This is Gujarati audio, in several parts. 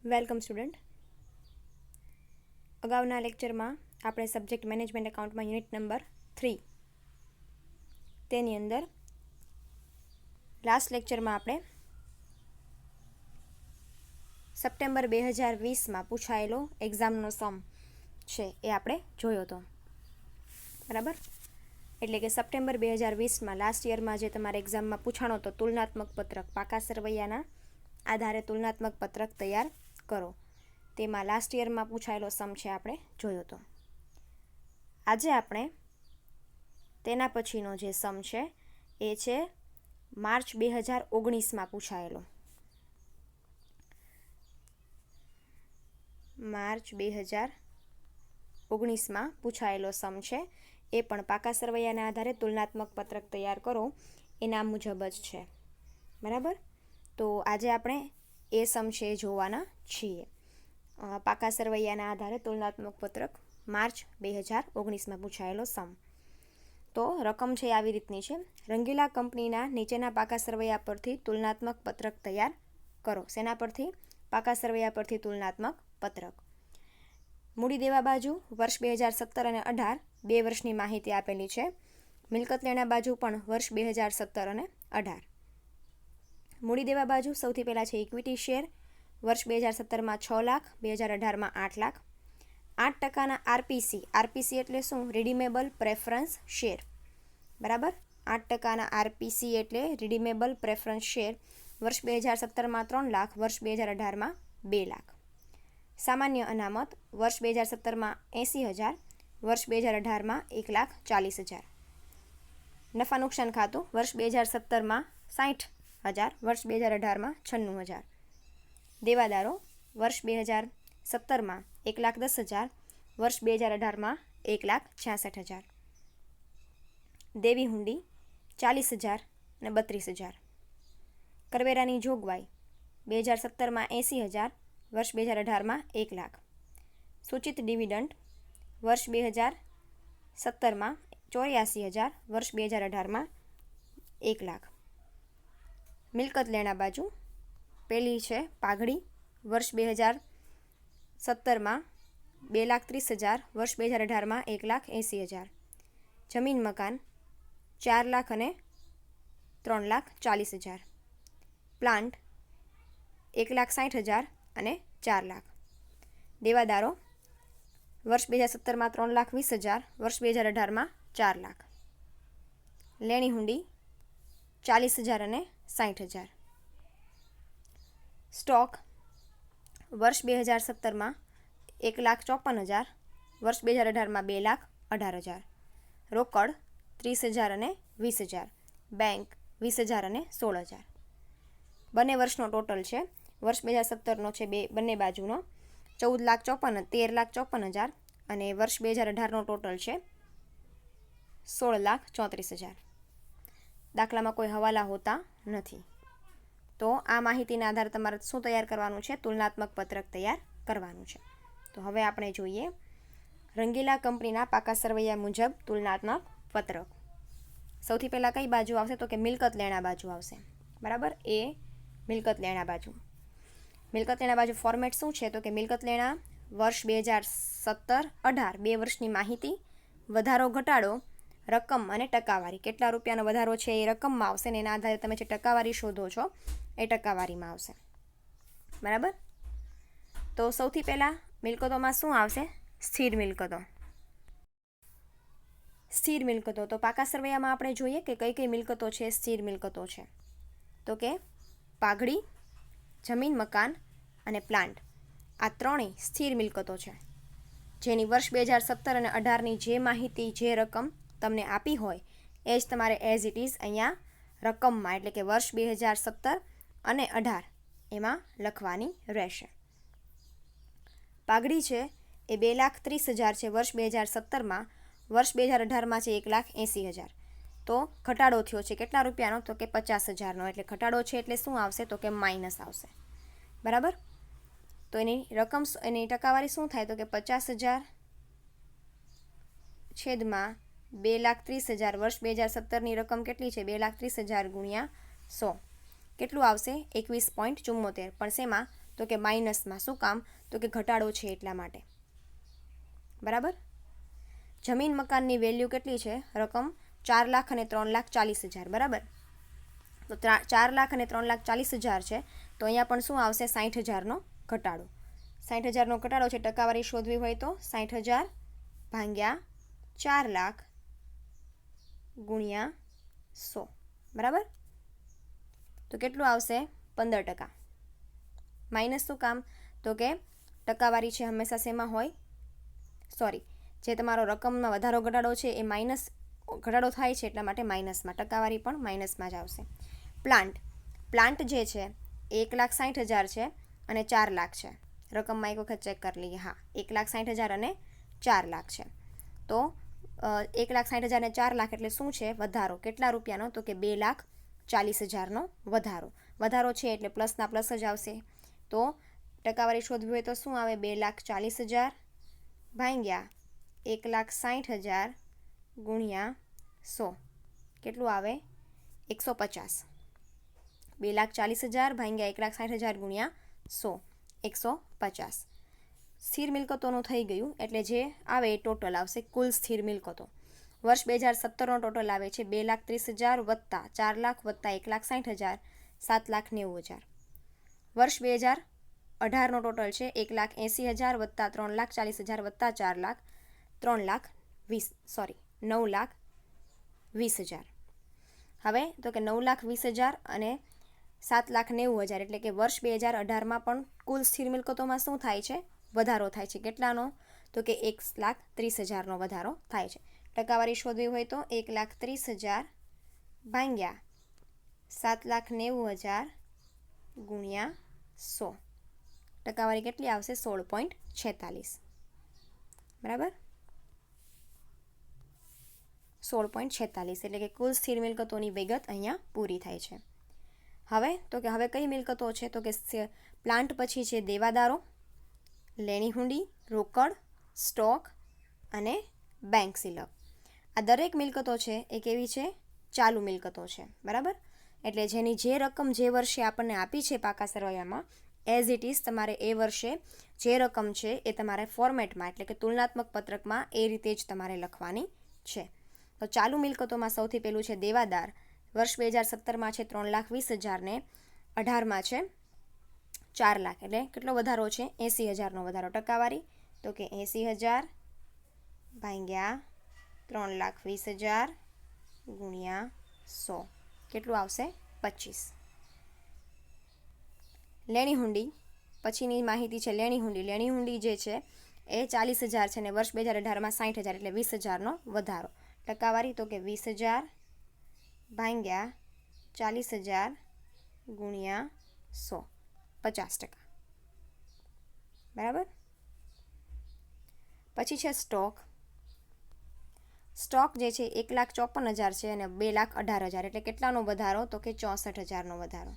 Welcome student. અગાઉના લેક્ચરમાં આપણે સબ્જેક્ટ મેનેજમેન્ટ એકાઉન્ટમાં યુનિટ નંબર 3 તેની અંદર લાસ્ટ લેક્ચરમાં આપણે સપ્ટેમ્બર 2020માં પૂછાયેલો એક્ઝામનો સમ છે એ આપણે જોયો હતો, બરાબર. એટલે કે સપ્ટેમ્બર 2020માં લાસ્ટ યરમાં જે તમારે એક્ઝામમાં પૂછાણો હતો તુલનાત્મક પત્રક, પાકા સરવૈયાના આધારે તુલનાત્મક પત્રક તૈયાર કરો, તેમાં લાસ્ટ યરમાં પૂછાયેલો સમ છે આપણે જોયો હતો. આજે આપણે તેના પછીનો જે સમ છે એ છે માર્ચ 2019માં પૂછાયેલો. માર્ચ 2019માં પૂછાયેલો સમ છે, એ પણ પાકા સરવૈયાના આધારે તુલનાત્મક પત્રક તૈયાર કરો એના મુજબ જ છે, બરાબર. તો આજે આપણે એ સમ છે જોવાના છીએ. પાકા સરવૈયાના આધારે તુલનાત્મક પત્રક માર્ચ 2019માં પૂછાયેલો સમ. તો રકમ છે આવી રીતની છે: રંગીલા કંપનીના નીચેના પાકા સરવૈયા પરથી તુલનાત્મક પત્રક તૈયાર કરો. શેના પરથી? પાકા સરવૈયા પરથી તુલનાત્મક પત્રક. મૂડી દેવા બાજુ વર્ષ 2017 અને 18 2 વર્ષની માહિતી આપેલી છે. મિલકત લેણા બાજુ પણ વર્ષ 2017 અને 18. મૂડી દેવા બાજુ સૌથી પહેલાં છે ઇક્વિટી શેર. વર્ષ 2017માં 6 લાખ, 2018માં 8 લાખ. 8% આરપીસી. આરપીસી એટલે શું? રિડીમેબલ પ્રેફરન્સ શેર, બરાબર. 8% આરપીસી એટલે રિડીમેબલ પ્રેફરન્સ શેર. વર્ષ 2017માં 3 લાખ, વર્ષ 2018માં 2 લાખ. સામાન્ય અનામત વર્ષ 2017માં 80,000, વર્ષ 2018માં 1,40,000. નફા નુકસાન ખાતું વર્ષ 2017માં 60,000, વર્ષ 2018માં 96,000. દેવાદારો વર્ષ 2017માં 1,10,000, વર્ષ 2018માં 1,66,000. દેવી હુંડી 40,000 અને 32,000. કરવેરાની જોગવાઈ 2017માં 80,000, વર્ષ 2018માં 1 લાખ. સૂચિત ડિવિડન્ડ વર્ષ 2017માં 84,000, વર્ષ 2018માં 1 લાખ. મિલકત લેણા બાજુ પહેલી છે પાઘડી. વર્ષ 2017માં 2,30,000, વર્ષ 2018માં 1,80,000. જમીન મકાન 4 લાખ અને 3,40,000. પ્લાન્ટ 1,60,000 અને 4 લાખ. દેવાદારો વર્ષ 2017માં 3,20,000, વર્ષ 2018માં 4 લાખ. લેણી હુંડી 40,000 અને 60,000. સ્ટોક વર્ષ 2017માં 1,54,000, વર્ષ 2018માં 2,18,000. રોકડ 30,000 અને 20,000. બેંક 20,000 અને 16,000. બંને વર્ષનો ટોટલ છે. વર્ષ 2017નો છે બંને બાજુનો 13,54,000 અને વર્ષ 2018નો ટોટલ છે 16,34,000. દાખલામાં કોઈ હવાલા હોતા નથી. તો આ માહિતીના આધારે તમારે શું તૈયાર કરવાનું છે? તુલનાત્મક પત્રક તૈયાર કરવાનું છે. તો હવે આપણે જોઈએ રંગીલા કંપનીના પાકા સરવૈયા મુજબ તુલનાત્મક પત્રક. સૌથી પહેલાં કઈ બાજુ આવશે? તો કે મિલકત લેણા બાજુ આવશે, બરાબર. એ મિલકત લેણા બાજુ. મિલકત લેણા બાજુ ફોર્મેટ શું છે? તો કે મિલકત લેણા વર્ષ 2017-18 2 વર્ષની માહિતી, વધારો ઘટાડો, રકમ અને ટકાવારી. કેટલા રૂપિયાનો વધારો છે એ રકમમાં આવશે ને એના આધારે તમે જે ટકાવારી શોધો છો એ ટકાવારીમાં આવશે, બરાબર. તો સૌથી પહેલાં મિલકતોમાં શું આવશે? સ્થિર મિલકતો. સ્થિર મિલકતો તો પાકા સરવૈયામાં આપણે જોઈએ કે કઈ કઈ મિલકતો છે સ્થિર મિલકતો છે. તો કે પાઘડી, જમીન મકાન અને પ્લાન્ટ, આ ત્રણેય સ્થિર મિલકતો છે, જેની વર્ષ 2017 અને 18ની જે માહિતી, જે રકમ તમને આપી હોય એ જ તમારે એઝ ઇટ ઇઝ અહીંયા રકમમાં એટલે કે વર્ષ 2017 અને 18 એમાં લખવાની રહેશે. પાઘડી છે એ 2,30,000 છે વર્ષ 2017માં, વર્ષ 2018માં છે 1,80,000. તો ઘટાડો થયો છે કેટલા રૂપિયાનો? તો કે 50,000નો. એટલે ઘટાડો છે એટલે શું આવશે? તો કે માઇનસ આવશે, બરાબર. તો એની રકમ, એની ટકાવારી શું થાય? તો કે 50,000 છેદમાં 2,30,000. વર્ષ 2017ની રકમ કેટલી છે? 2,30,000 ગુણ્યા 100. કેટલું આવશે? 21.74. પણ શેમાં? તો કે માઇનસમાં. શું કામ? તો કે ઘટાડો છે એટલા માટે. બરાબર. જમીન મકાનની વેલ્યુ કેટલી છે? રકમ 4,00,000 અને 3,40,000. બરાબર. તો 4,00,000 અને 3,40,000 છે, તો અહીંયા પણ શું આવશે? 60,000નો ઘટાડો. 60,000નો ઘટાડો છે, ટકાવારી શોધવી હોય તો 60,000 ભાગ્યા 4,00,000 ગુણ્યા 100. બરાબર. તો કેટલું આવશે? 15%. માઇનસ શું કામ? તો કે ટકાવારી છે હંમેશા શેમાં હોય? સોરી, જે તમારો રકમમાં વધારો ઘટાડો છે એ માઇનસ ઘટાડો થાય છે એટલા માટે માઇનસમાં. ટકાવારી પણ માઇનસમાં જ આવશે. પ્લાન્ટ જે છે 1,60,000 છે અને 4,00,000 છે. રકમમાં એક વખત ચેક કરી લઈએ. હા, 1,60,000 અને 4,00,000 છે. તો 1,60,000 અને 4,00,000 એટલે શું છે? વધારો. કેટલા રૂપિયાનો? તો કે 2,40,000નો વધારો છે એટલે પ્લસના પ્લસ જ આવશે. તો ટકાવારી શોધવી હોય તો શું આવે? 2,40,000 ભાગ્યા 1,60,000 ગુણ્યા 100. કેટલું આવે? 150. 2,40,000 ભાગ્યા 1,60,000 ગુણ્યા 100, 150. સ્થિર મિલકતોનું થઈ ગયું, એટલે જે આવે એ ટોટલ આવશે. કુલ સ્થિર મિલકતો વર્ષ 2017નો ટોટલ આવે છે 2,30,000 વત્તા 4,00,000 વત્તા 1,60,000, 7,90,000. વર્ષ 2018નો ટોટલ છે 1,80,000 વત્તા 3,40,000 વત્તા 4,00,000, 9,20,000. હવે તો કે 9,20,000 અને 7,90,000 એટલે કે વર્ષ 2018માં પણ કુલ સ્થિર મિલકતોમાં શું થાય છે? વધારો થાય છે. કેટલાનો? તો કે 1,30,000નો વધારો થાય છે. ટકાવારી શોધવી હોય તો 1,30,000 ભાગ્યા 7,90,000 ગુણ્યા 100. ટકાવારી કેટલી આવશે? 16.46. બરાબર. 16.46 એટલે કે કુલ સ્થિર મિલકતોની વિગત અહીંયા પૂરી થાય છે. હવે તો કે હવે કઈ મિલકતો છે? તો કે પ્લાન્ટ પછી છે દેવાદારો, લેણી હુંડી, રોકડ, સ્ટોક અને બેંક સિલક. આ દરેક મિલકતો છે એ કેવી છે? ચાલુ મિલકતો છે. બરાબર. એટલે જેની જે રકમ જે વર્ષે આપણને આપી છે પાકા સરવૈયામાં, એઝ ઇટ ઇઝ તમારે એ વર્ષે જે રકમ છે એ તમારે ફોર્મેટમાં એટલે કે તુલનાત્મક પત્રકમાં એ રીતે જ તમારે લખવાની છે. તો ચાલુ મિલકતોમાં સૌથી પહેલું છે દેવાદાર. વર્ષ 2017માં છે 3,20,000 ને 18માં છે 4,00,000. એટલે કેટલો વધારો છે? 80,000નો વધારો. ટકાવારી તો કે 80,000 ભાગ્યા 3,20,000 ગુણ્યા 100. કેટલું આવશે? 25. લેણી હુંડી પછીની માહિતી છે. લેણી હુંડી જે છે એ 40,000 છે અને વર્ષ 2018માં 60,000 એટલે 20,000નો વધારો. ટકાવારી તો કે 20,000 ભાગ્યા 40,000 ગુણ્યા 100, 50%. બરાબર. પછી છે સ્ટોક જે છે 1,54,000 છે અને 2,18,000 એટલે કેટલાનો વધારો? તો કે 64,000નો વધારો.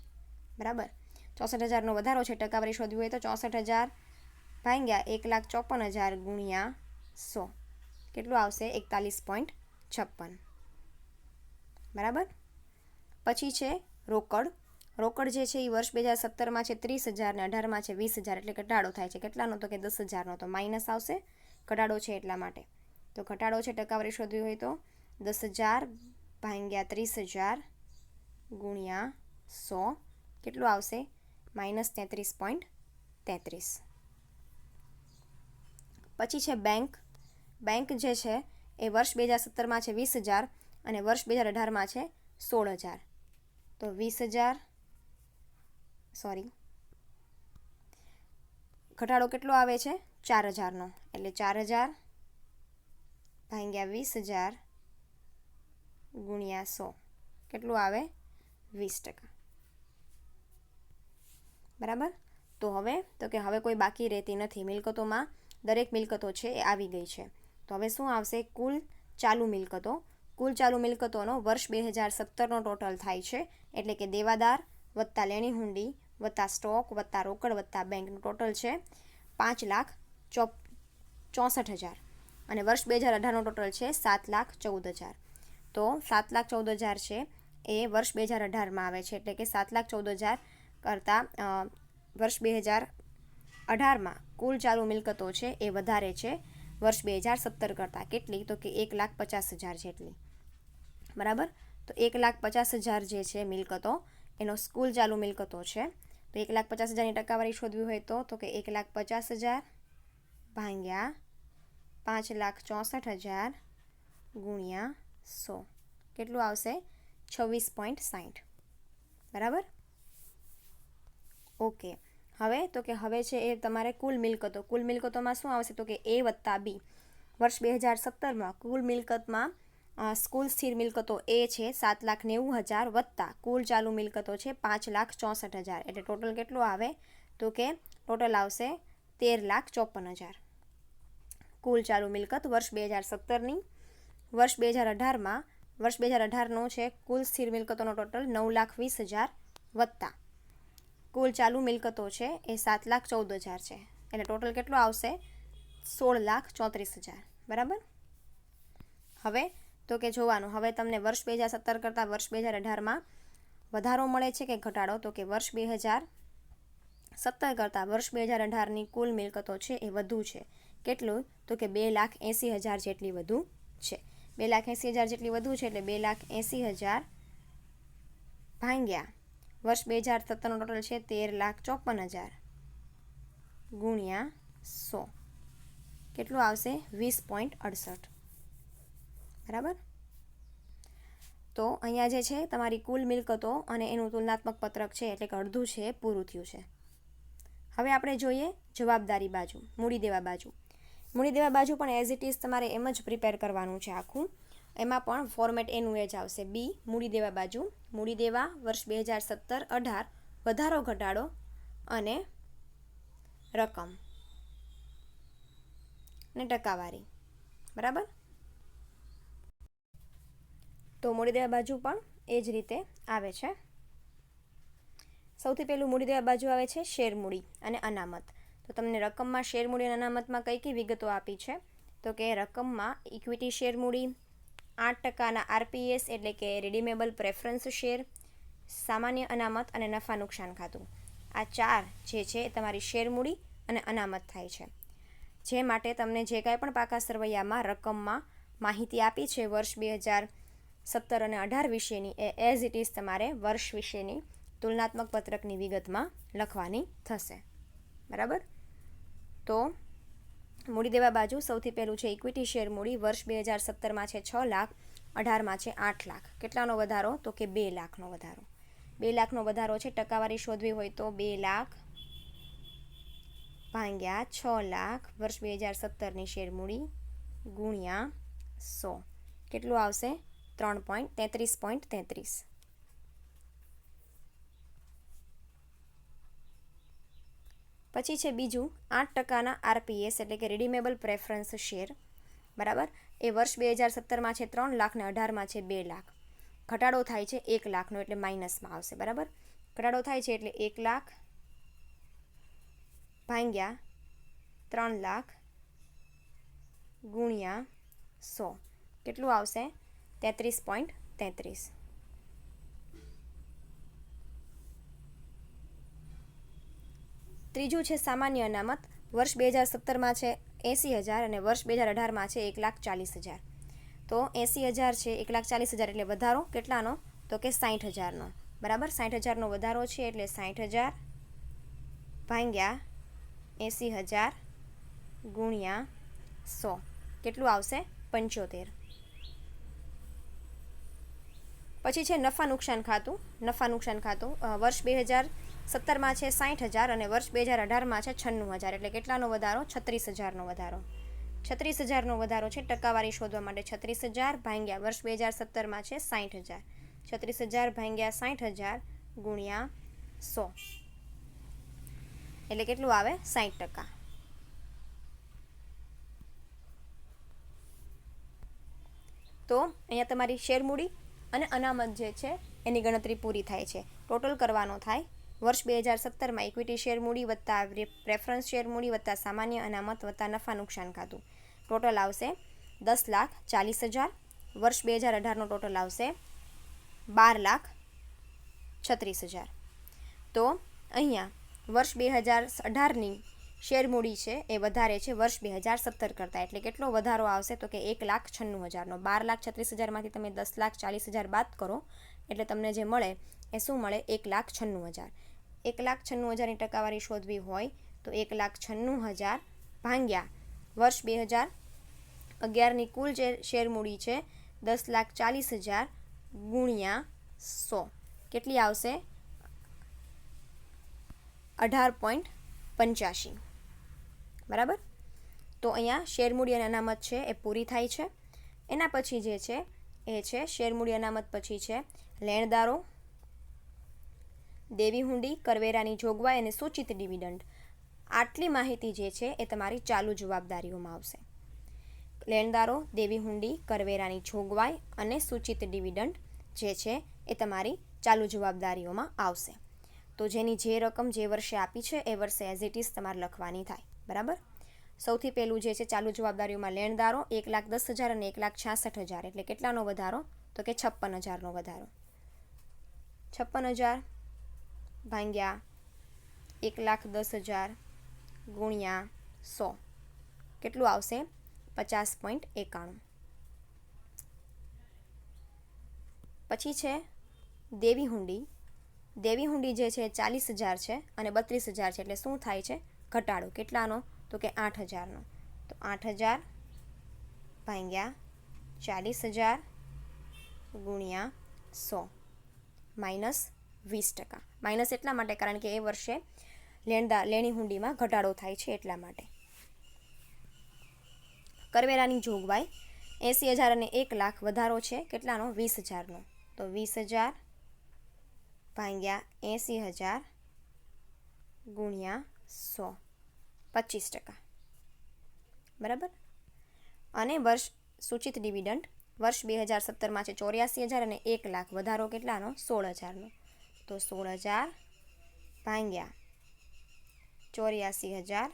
બરાબર. 64,000નો વધારો છે. ટકાવારી શોધવી હોય તો 64,000 ભાગ્યા 1,54,000 ગુણ્યા 100. કેટલું આવશે? 41.56. બરાબર. પછી છે રોકડ જે છે એ વર્ષ 2017માં છે 30,000 ને 18માં છે 20,000 એટલે ઘટાડો થાય છે. કેટલાનો? તો કે 10,000નો. તો માઇનસ આવશે, ઘટાડો છે એટલા માટે. તો ઘટાડો છે, ટકાવારી શોધવી હોય તો 10,000 ભાગ્યા 30,000 ગુણ્યા 100. કેટલું આવશે? -33.33. પછી છે બેંક જે છે એ વર્ષ 2017માં છે 20,000 અને વર્ષ 2018માં છે 16,000. તો 20,000 ઘટાડો કેટલો આવે છે? 4,000નો. એટલે 4,000 ભાગ્યા 20,000 ગુણ્યા 100. કેટલું આવે? 20%. બરાબર. તો હવે કોઈ બાકી રહેતી નથી. મિલકતોમાં દરેક મિલકતો છે એ આવી ગઈ છે. તો હવે શું આવશે? કુલ ચાલુ મિલકતોનો વર્ષ 2017નો ટોટલ થાય છે. એટલે કે દેવાદાર વત્તા લેણી હુંડી વત્તા સ્ટોક વત્તા રોકડ વત્તા બેંકનું ટોટલ છે 5,64,000 અને વર્ષ 2018નો ટોટલ છે 7,14,000. તો 7,14,000 છે એ વર્ષ 2018માં આવે છે. એટલે કે 7,14,000 કરતાં વર્ષ 2018માં કુલ ચાલુ મિલકતો છે એ વધારે છે વર્ષ 2017 કરતાં. કેટલી? તો કે 1,50,000 જેટલી. બરાબર. તો 1,50,000 જે છે મિલકતો એનો કુલ ચાલુ મિલકતો છે. તો 1,50,000ની ટકાવારી શોધવી હોય તો કે 1,50,000 ભાગ્યા 5,64,000 ગુણ્યા 100 કેટલું આવશે? 26.60. બરાબર. ઓકે. હવે તો કે હવે છે એ તમારે કુલ મિલકતોમાં શું આવશે? તો કે A વત્તા B. વર્ષ 2017માં કુલ મિલકતમાં કુલ સ્થિર મિલકતો એ છે 7,90,000 વત્તા કુલ ચાલુ મિલકતો છે 5,64,000. એટલે ટોટલ કેટલું આવે? તો કે ટોટલ આવશે 13,54,000 કુલ ચાલુ મિલકત વર્ષ 2017ની. વર્ષ 2018નો છે કુલ સ્થિર મિલકતોનો ટોટલ 9,20,000 વત્તા કુલ ચાલુ મિલકતો છે એ 7,14,000 છે. એટલે ટોટલ કેટલું આવશે? 16,34,000. બરાબર. હવે તો કે જોવાનું, હવે તમને વર્ષ 2017 કરતાં વર્ષ 2018માં વધારો મળે છે કે ઘટાડો? તો કે વર્ષ 2017 કરતાં વર્ષ 2018ની કુલ મિલકતો છે એ વધુ છે. કેટલું? તો કે 2,80,000 જેટલી વધુ છે. 2,80,000 જેટલી વધુ છે એટલે 2,80,000 ભાગ્યા વર્ષ 2017નો ટોટલ છે 13,54,000 ગુણ્યા 100 કેટલું આવશે? 20.68. બરાબર. તો અહીંયા જે છે તમારી કુલ મિલકતો અને એનું તુલનાત્મક પત્રક છે એટલે કે અડધું છે એ પૂરું થયું છે. હવે આપણે જોઈએ જવાબદારી બાજુ, મૂડી દેવા બાજુ. મૂડી દેવા બાજુ પણ એઝ ઇટ ઇઝ તમારે એમ જ પ્રિપેર કરવાનું છે આખું. એમાં પણ ફોર્મેટ એનું એ જ આવશે. B મૂડી દેવા બાજુ. મૂડી દેવા વર્ષ 2017-18 વધારો ઘટાડો અને રકમ ને ટકાવારી. બરાબર. તો મૂડી દેવા બાજુ પણ એ જ રીતે આવે છે. સૌથી પહેલું મૂડી દેવા બાજુ આવે છે શેર મૂડી અને અનામત. તો તમને રકમમાં શેર મૂડી અને અનામતમાં કઈ કઈ વિગતો આપી છે? તો કે રકમમાં ઇક્વિટી શેર મૂડી, 8%ના RPS એટલે કે રિડીમેબલ પ્રેફરન્સ શેર, સામાન્ય અનામત અને નફા નુકસાન ખાતું. આ 4 જે છે એ તમારી શેર મૂડી અને અનામત થાય છે. જે માટે તમને જે કાંઈ પણ પાકા સરવૈયામાં રકમમાં માહિતી આપી છે વર્ષ 2017 અને 18 વિશેની, એ એઝ ઇટ ઇઝ તમારે વર્ષ વિશેની તુલનાત્મક પત્રકની વિગતમાં લખવાની થશે. બરાબર. તો મૂડી દેવા બાજુ સૌથી પહેલું છે ઇક્વિટી શેર મૂડી. વર્ષ 2017માં છે 6 લાખ, 18માં છે 8 લાખ. કેટલાનો વધારો? તો કે 2 લાખનો વધારો. 2 લાખનો વધારો છે. ટકાવારી શોધવી હોય તો 2 લાખ ભાગ્યા 6 લાખ વર્ષ 2017ની શેર મૂડી ગુણ્યા 100 કેટલું આવશે? 33.33. પછી છે બીજું 8%ના RPS એટલે કે રિડીમેબલ પ્રેફરન્સ શેર. બરાબર. એ વર્ષ 2017માં છે 3 લાખ ને 18માં છે 2 લાખ. ઘટાડો થાય છે 1 લાખનો એટલે માઇનસમાં આવશે. બરાબર. ઘટાડો થાય છે એટલે 1 લાખ ભાગ્યા 3 લાખ ગુણ્યા 100 કેટલું આવશે? 33.33. ત્રીજું છે સામાન્ય અનામત. વર્ષ 2017માં છે 80,000 અને વર્ષ 2018માં છે 1,40,000. તો 80,000 છે 1,40,000 એટલે વધારો કેટલાનો? તો કે 60,000નો. બરાબર. 60,000નો વધારો છે એટલે 60,000 ભાગ્યા 80,000 ગુણ્યા 100 કેટલું આવશે? 75. પછી છે નફા નુકસાન ખાતું. નફા નુકસાન ખાતું વર્ષ 2017માં છે 60,000 અને વર્ષ 2018માં છે 96,000 એટલે કેટલાનો વધારો? 36,000નો વધારો. 36,000નો વધારો છે. ટકાવારી શોધવા માટે 36,000 ભાગ્યા વર્ષ 2017માં છે 60,000. 36,000 ભાગ્યા 60,000 ગુણ્યા 100 એટલે કેટલું આવે? 60%. તો અહીંયા તમારી શેર મૂડી અને અનામત જે છે એની ગણતરી પૂરી થાય છે. ટોટલ કરવાનો થાય વર્ષ 2017માં ઇક્વિટી શેર મૂડી વત્તા પ્રેફરન્સ શેર મૂડી વત્તા સામાન્ય અનામત વત્તા નફા નુકસાન ખાતું ટોટલ આવશે 10,40,000. વર્ષ 2018નો ટોટલ આવશે 12,36,000. તો અહીંયા વર્ષ 2018ની શેર મૂડી છે એ વધારે છે વર્ષ 2017 કરતાં. એટલે કેટલો વધારો આવશે તો કે 1,96,000નો. 12,36,000માંથી તમે 10,40,000 બાદ કરો એટલે તમને જે મળે એ શું મળે? 1,96,000. 1,96,000ની ટકાવારી શોધવી હોય તો 1,96,000 ભાગ્યા વર્ષ 2011ની કુલ જે શેર મૂડી છે 10,40,000 ગુણ્યા 100 કેટલી આવશે? 18.85. બરાબર. તો અહીંયા શેરમૂડી અને અનામત છે એ પૂરી થાય છે. એના પછી જે છે એ છે શેરમૂડી અનામત પછી છે લેણદારો, દેવી હુંડી, કરવેરાની જોગવાઈ અને સૂચિત ડિવિડન્ડ. આટલી માહિતી જે છે એ તમારી ચાલુ જવાબદારીઓમાં આવશે. લેણદારો, દેવી હુંડી, કરવેરાની જોગવાઈ અને સૂચિત ડિવિડન્ડ જે છે એ તમારી ચાલુ જવાબદારીઓમાં આવશે. તો જેની જે રકમ જે વર્ષે આપી છે એ વર્ષે એઝ ઇટ ઇઝ તમારે લખવાની થાય. બરાબર. સૌથી પહેલું જે છે ચાલુ જવાબદારીઓમાં લેણદારો 1,10,000 અને 1,66,000 એટલે કેટલાનો વધારો? તો કે 56,000નો વધારો. 56,000 ભાગ્યા 1,10,000 ગુણ્યા 100 કેટલું આવશે? 50.91. પછી છે દેવી હુંડી. દેવી હુંડી જે છે 40,000 છે અને 32,000 છે એટલે શું થાય છે? ઘટાડો. કેટલાનો? તો કે 8,000નો. તો 8,000 ભાગ્યા 40,000 ગુણ્યા 100 માઇનસ 20%. માઇનસ એટલા માટે કારણ કે એ વર્ષે લેણી હુંડીમાં ઘટાડો થાય છે એટલા માટે. કરવેરાની જોગવાઈ 80,000 અને 1,00,000 વધારો છે કેટલાનો? 20,000નો. તો 20,000 ભાગ્યા 80,000 ગુણ્યા 100 25%. બરાબર. અને વર્ષ સૂચિત ડિવિડન્ડ વર્ષ 2017માં છે 84,000 અને 1,00,000 વધારો કેટલાનો? 16,000નો. તો 16,000 ભાગ્યા 84,000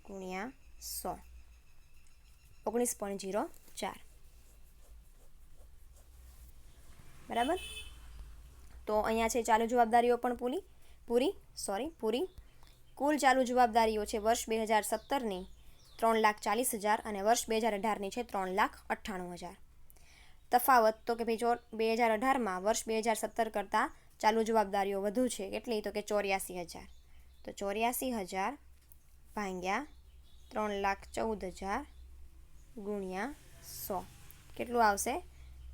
ગુણ્યા 100 19.04. બરાબર. તો અહીંયા છે ચાલુ જવાબદારીઓ પણ પૂરી. કુલ ચાલુ જવાબદારીઓ છે વર્ષ 2017ની 3,40,000 અને વર્ષ 2018ની છે 3,98,000. તફાવત તો કે ભાઈ 2018માં વર્ષ 2017 કરતાં ચાલુ જવાબદારીઓ વધુ છે. કેટલી? તો કે 84,000. તો 84,000 ભાગ્યા 3,14,000 ગુણ્યા 100 કેટલું આવશે?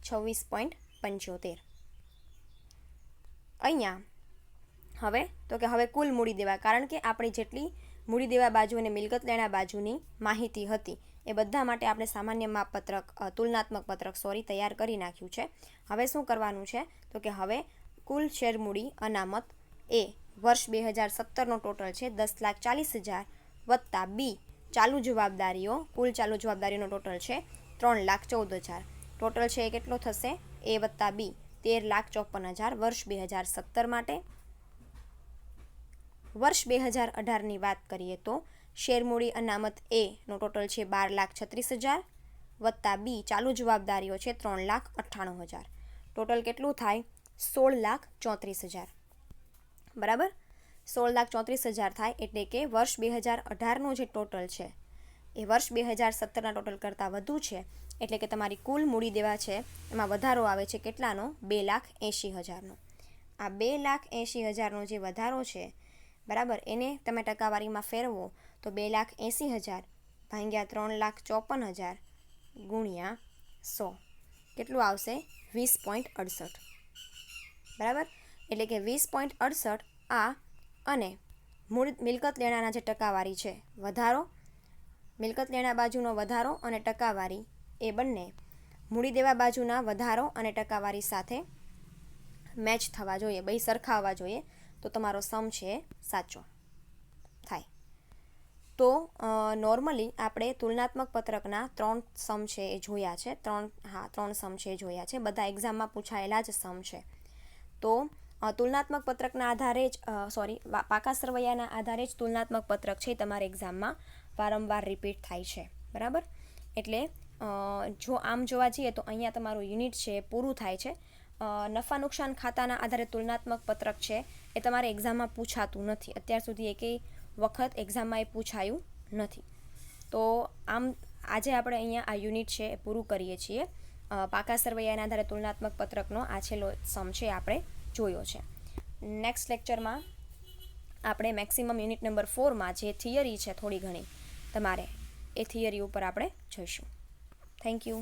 26.75. અહીંયા હવે કુલ મૂડી દેવા, કારણ કે આપણી જેટલી મૂડી દેવા બાજુ અને મિલકત લેણા બાજુની માહિતી હતી એ બધા માટે આપણે સામાન્ય માપપત્રક તુલનાત્મક પત્રક તૈયાર કરી નાખ્યું છે. હવે શું કરવાનું છે તો કે હવે કુલ શેર મૂડી અનામત એ વર્ષ 2017નો ટોટલ છે 10,40,000 વત્તા બી ચાલુ જવાબદારીઓ, કુલ ચાલુ જવાબદારીનો ટોટલ છે 3,14,000. ટોટલ છે એ કેટલો થશે? એ વત્તા બી 13,54,000 વર્ષ 2017 માટે. વર્ષ 2018ની વાત કરીએ તો શેરમૂડી અનામત એ નો ટોટલ છે 12,36,000 વત્તા બી ચાલુ જવાબદારીઓ છે 3,98,000. ટોટલ કેટલું થાય? 16,34,000. બરાબર. 16,34,000 થાય એટલે કે વર્ષ 2018નું જે ટોટલ છે એ વર્ષ 2017ના ટોટલ કરતાં વધુ છે. એટલે કે તમારી કુલ મૂડી દેવા છે એમાં વધારો આવે છે કેટલાનો? 2,80,000નો. આ 2,80,000નો જે વધારો છે બરાબર એને તમે ટકાવારીમાં ફેરવો તો 2,80,000 ભાગ્યા 3,54,000 ગુણ્યા 100 કેટલું આવશે? 20.68. બરાબર. એટલે કે 20.68 આ અને મિલકત લેણાના જે ટકાવારી છે વધારો, મિલકત લેણા બાજુનો વધારો અને ટકાવારી એ બંને મૂડી દેવા બાજુના વધારો અને ટકાવારી સાથે મેચ થવા જોઈએ, બે સરખાવવા જોઈએ તો તમારો સમ છે સાચો થાય. તો નોર્મલી આપણે તુલનાત્મક પત્રકના 3 સમ છે એ જોયા છે. 3 સમ છે એ જોયા છે. બધા એક્ઝામમાં પૂછાયેલા જ સમ છે. તો તુલનાત્મક પત્રકના આધારે જ પાકા સરવૈયાના આધારે જ તુલનાત્મક પત્રક છે તમારા એક્ઝામમાં વારંવાર રિપીટ થાય છે. બરાબર. એટલે જો આમ જોવા જઈએ તો અહીંયા તમારું યુનિટ છે પૂરું થાય છે. નફા નુકસાન ખાતાના આધારે તુલનાત્મક પત્રક છે એ તમારે એક્ઝામમાં પૂછાતું નથી. અત્યાર સુધી એકેય વખત એક્ઝામમાં એ પૂછાયું નથી. તો આમ આજે આપણે અહીંયા આ યુનિટ છે એ પૂરું કરીએ છીએ. પાકા સરવૈયાના આધારે તુલનાત્મક પત્રકનો આ છેલ્લો સમ છે આપણે જોયો છે. નેક્સ્ટ લેક્ચરમાં આપણે મેક્સિમમ યુનિટ નંબર 4માં જે થિયરી છે થોડી ઘણી તમારે એ થિયરી ઉપર આપણે જોઈશું. Thank you.